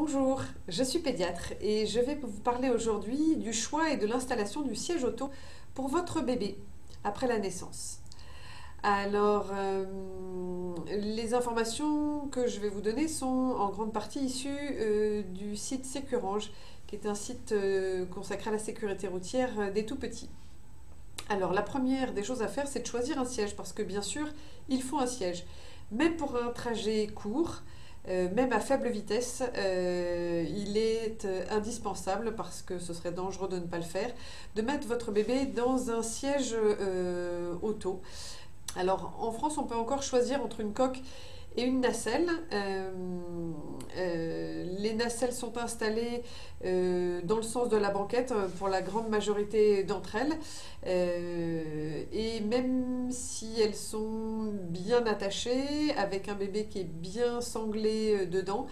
Bonjour, je suis pédiatre et je vais vous parler aujourd'hui du choix et de l'installation du siège auto pour votre bébé après la naissance. Alors, les informations que je vais vous donner sont en grande partie issues du site Sécurange, qui est un site consacré à la sécurité routière des tout-petits. Alors, la première des choses à faire, c'est de choisir un siège, parce que bien sûr, il faut un siège. Même pour un trajet court, même à faible vitesse, il est indispensable, parce que ce serait dangereux de ne pas le faire, de mettre votre bébé dans un siège auto. Alors en France, on peut encore choisir entre une coque et une nacelle. Les nacelles sont installées dans le sens de la banquette pour la grande majorité d'entre elles. Et même si elles sont bien attachées, avec un bébé qui est bien sanglé dedans,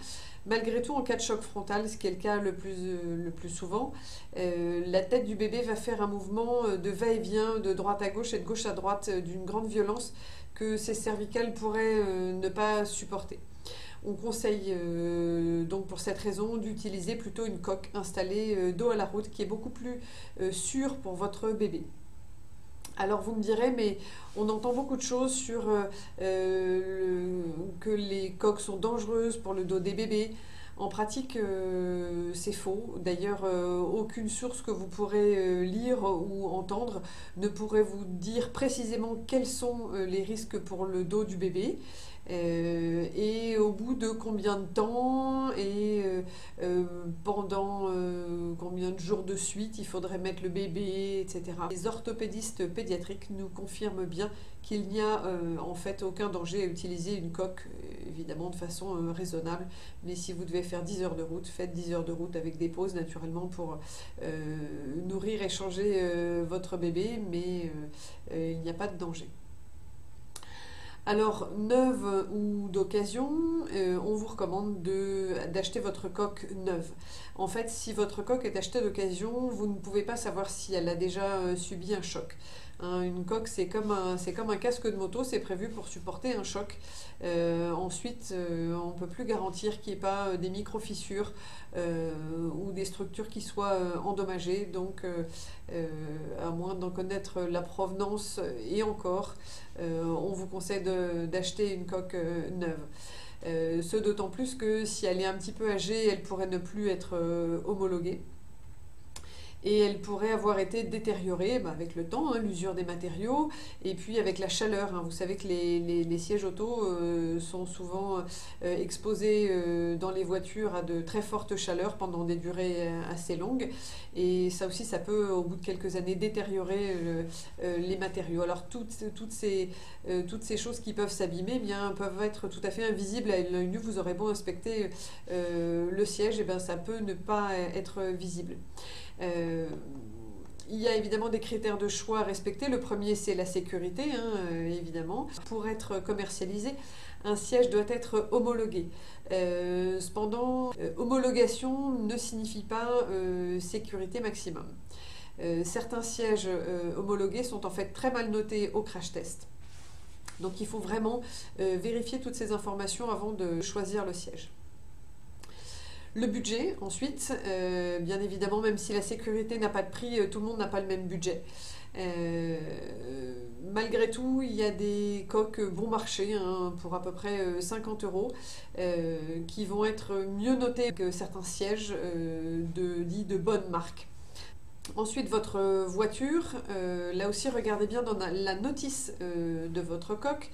malgré tout, en cas de choc frontal, ce qui est le cas le plus souvent, la tête du bébé va faire un mouvement de va-et-vient de droite à gauche et de gauche à droite d'une grande violence que ses cervicales pourraient ne pas supporter. On conseille donc pour cette raison d'utiliser plutôt une coque installée dos à la route qui est beaucoup plus sûre pour votre bébé. Alors vous me direz, mais on entend beaucoup de choses sur que les coques sont dangereuses pour le dos des bébés. En pratique, c'est faux. D'ailleurs, aucune source que vous pourrez lire ou entendre ne pourrait vous dire précisément quels sont les risques pour le dos du bébé. Et au bout de combien de temps et pendant combien de jours de suite il faudrait mettre le bébé, etc. Les orthopédistes pédiatriques nous confirment bien qu'il n'y a en fait aucun danger à utiliser une coque, évidemment de façon raisonnable, mais si vous devez faire 10 heures de route, faites 10 heures de route avec des pauses naturellement pour nourrir et changer votre bébé, mais il n'y a pas de danger. Alors, neuve ou d'occasion, on vous recommande d'acheter votre coque neuve. En fait, si votre coque est achetée d'occasion, vous ne pouvez pas savoir si elle a déjà subi un choc. Une coque, c'est comme un casque de moto, c'est prévu pour supporter un choc. Ensuite, on ne peut plus garantir qu'il n'y ait pas des micro-fissures ou des structures qui soient endommagées. Donc, à moins d'en connaître la provenance et encore, on vous conseille d'acheter une coque neuve. Ce d'autant plus que si elle est un petit peu âgée, elle pourrait ne plus être homologuée. Et elle pourrait avoir été détériorée avec le temps, l'usure des matériaux, et puis avec la chaleur. Vous savez que les sièges auto sont souvent exposés dans les voitures à de très fortes chaleurs pendant des durées assez longues. Et ça aussi, ça peut, au bout de quelques années, détériorer les matériaux. Alors toutes ces choses qui peuvent s'abîmer peuvent être tout à fait invisibles à l'œil nu. Vous aurez beau inspecter le siège, et ça peut ne pas être visible. Il y a évidemment des critères de choix à respecter. Le premier, c'est la sécurité, évidemment. Pour être commercialisé, un siège doit être homologué. Cependant, homologation ne signifie pas sécurité maximum. Certains sièges homologués sont en fait très mal notés au crash test. Donc il faut vraiment vérifier toutes ces informations avant de choisir le siège. Le budget, ensuite, bien évidemment, même si la sécurité n'a pas de prix, tout le monde n'a pas le même budget. Malgré tout, il y a des coques bon marché pour à peu près 50 € qui vont être mieux notées que certains sièges dits de bonne marque. Ensuite, votre voiture, là aussi regardez bien dans la notice de votre coque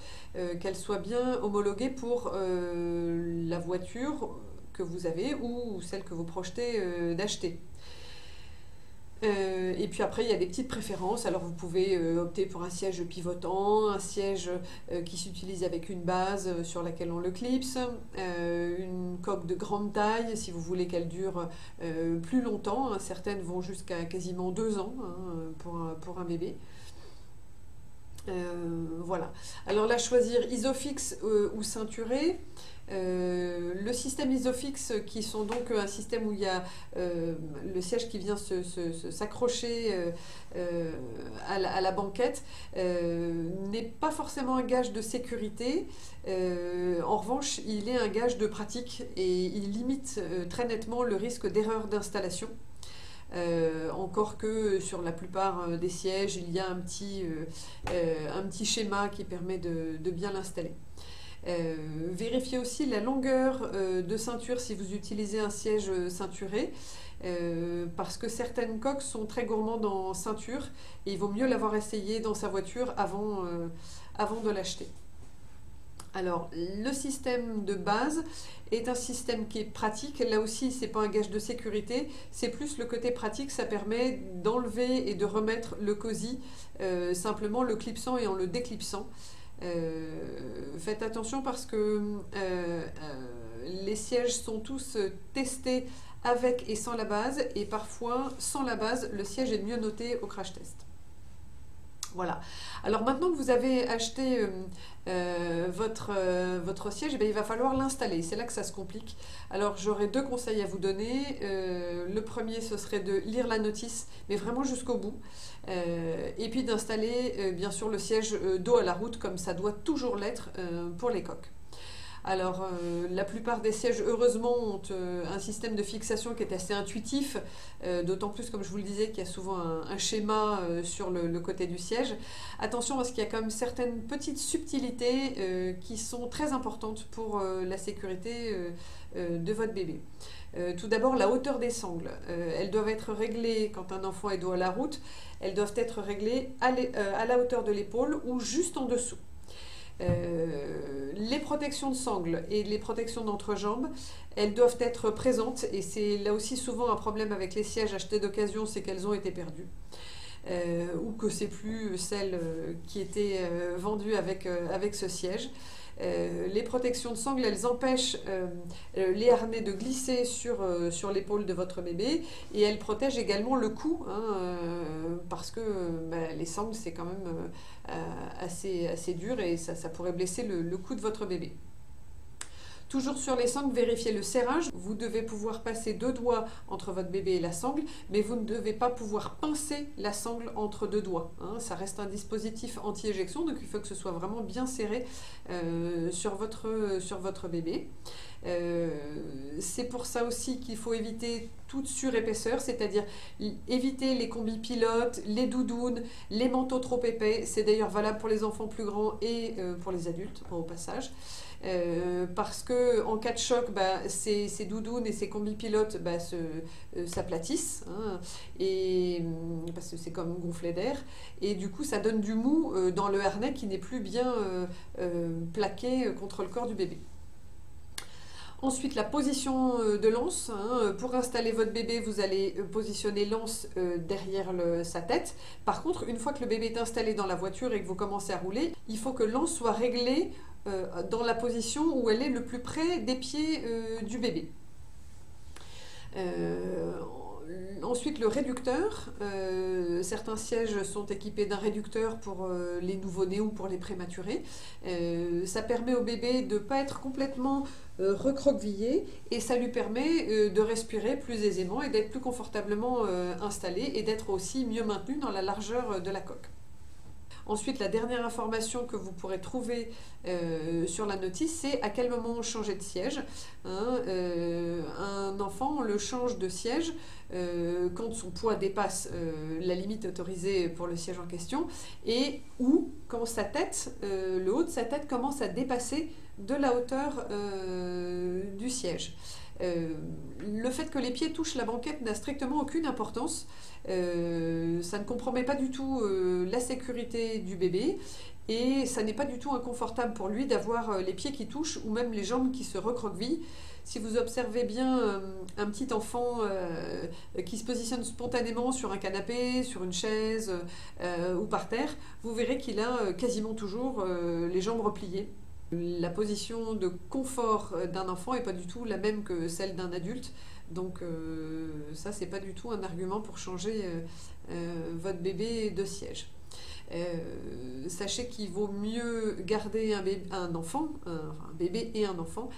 qu'elle soit bien homologuée pour la voiture que vous avez ou celle que vous projetez d'acheter. Et puis après, il y a des petites préférences. Alors vous pouvez opter pour un siège pivotant, un siège qui s'utilise avec une base sur laquelle on le clipse, une coque de grande taille si vous voulez qu'elle dure plus longtemps. Certaines vont jusqu'à quasiment 2 ans pour un bébé. Voilà. Alors là, choisir isofix ou ceinturé. Le système Isofix, qui sont donc un système où il y a le siège qui vient s'accrocher à la banquette, n'est pas forcément un gage de sécurité. En revanche, il est un gage de pratique et il limite très nettement le risque d'erreur d'installation. Encore que sur la plupart des sièges, il y a un petit schéma qui permet de bien l'installer. Vérifiez aussi la longueur de ceinture si vous utilisez un siège ceinturé, parce que certaines coques sont très gourmandes en ceinture et il vaut mieux l'avoir essayé dans sa voiture avant de l'acheter. Alors, le système de base est un système qui est pratique. Là aussi, ce n'est pas un gage de sécurité, c'est plus le côté pratique. Ça permet d'enlever et de remettre le cosy, simplement le clipsant et en le déclipsant. Faites attention parce que les sièges sont tous testés avec et sans la base, et parfois, sans la base, le siège est mieux noté au crash test. Voilà. Alors maintenant que vous avez acheté votre siège, eh bien, il va falloir l'installer. C'est là que ça se complique. Alors j'aurais 2 conseils à vous donner. Le premier, ce serait de lire la notice, mais vraiment jusqu'au bout. Et puis d'installer bien sûr le siège dos à la route, comme ça doit toujours l'être pour les coques. Alors, la plupart des sièges, heureusement, ont un système de fixation qui est assez intuitif, d'autant plus, comme je vous le disais, qu'il y a souvent un schéma sur le côté du siège. Attention, parce qu'il y a quand même certaines petites subtilités qui sont très importantes pour la sécurité de votre bébé. Tout d'abord, la hauteur des sangles. Elles doivent être réglées quand un enfant est dos à la route. Elles doivent être réglées à la hauteur de l'épaule ou juste en dessous. Les protections de sangles et les protections d'entrejambe, elles doivent être présentes, et c'est là aussi souvent un problème avec les sièges achetés d'occasion, c'est qu'elles ont été perdues. Ou que c'est plus celles qui étaient vendues avec ce siège. Les protections de sangles, elles empêchent les harnais de glisser sur l'épaule de votre bébé, et elles protègent également le cou, parce que les sangles, c'est quand même assez dur, et ça pourrait blesser le cou de votre bébé. Toujours sur les sangles, vérifiez le serrage. Vous devez pouvoir passer 2 doigts entre votre bébé et la sangle, mais vous ne devez pas pouvoir pincer la sangle entre 2 doigts. Ça reste un dispositif anti-éjection, donc il faut que ce soit vraiment bien serré sur votre bébé. C'est pour ça aussi qu'il faut éviter toute surépaisseur, c'est-à-dire éviter les combis pilotes, les doudounes, les manteaux trop épais. C'est d'ailleurs valable pour les enfants plus grands et pour les adultes, au passage. Parce que en cas de choc, ces doudounes et ces combis pilotes s'aplatissent, et parce que c'est comme gonflé d'air, et du coup ça donne du mou dans le harnais qui n'est plus bien plaqué contre le corps du bébé. Ensuite, la position de l'anse. Pour installer votre bébé, vous allez positionner l'anse derrière sa tête. Par contre, une fois que le bébé est installé dans la voiture et que vous commencez à rouler, il faut que l'anse soit réglée dans la position où elle est le plus près des pieds du bébé. Ensuite, le réducteur. Certains sièges sont équipés d'un réducteur pour les nouveau-nés ou pour les prématurés. Ça permet au bébé de ne pas être complètement recroquevillé, et ça lui permet de respirer plus aisément et d'être plus confortablement installé, et d'être aussi mieux maintenu dans la largeur de la coque. Ensuite, la dernière information que vous pourrez trouver sur la notice, c'est à quel moment changer de siège. Un enfant, on le change de siège quand son poids dépasse la limite autorisée pour le siège en question, et ou quand sa tête, le haut de sa tête commence à dépasser de la hauteur du siège. Le fait que les pieds touchent la banquette n'a strictement aucune importance. Ça ne compromet pas du tout la sécurité du bébé, et ça n'est pas du tout inconfortable pour lui d'avoir les pieds qui touchent ou même les jambes qui se recroquevillent. Si vous observez bien un petit enfant qui se positionne spontanément sur un canapé, sur une chaise ou par terre, vous verrez qu'il a quasiment toujours les jambes repliées. La position de confort d'un enfant n'est pas du tout la même que celle d'un adulte, donc ça, c'est pas du tout un argument pour changer votre bébé de siège. Sachez qu'il vaut mieux garder un bébé et un enfant,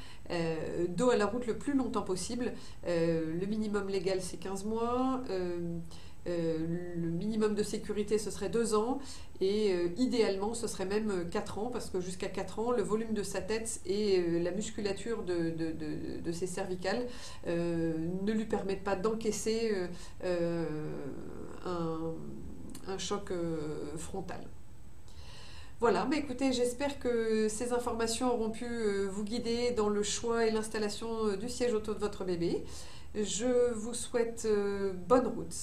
dos à la route le plus longtemps possible. Le minimum légal c'est 15 mois. Le minimum de sécurité, ce serait 2 ans, et idéalement, ce serait même 4 ans, parce que jusqu'à 4 ans, le volume de sa tête et la musculature de ses cervicales ne lui permettent pas d'encaisser un choc frontal. Voilà, mais écoutez, j'espère que ces informations auront pu vous guider dans le choix et l'installation du siège auto de votre bébé. Je vous souhaite bonne route.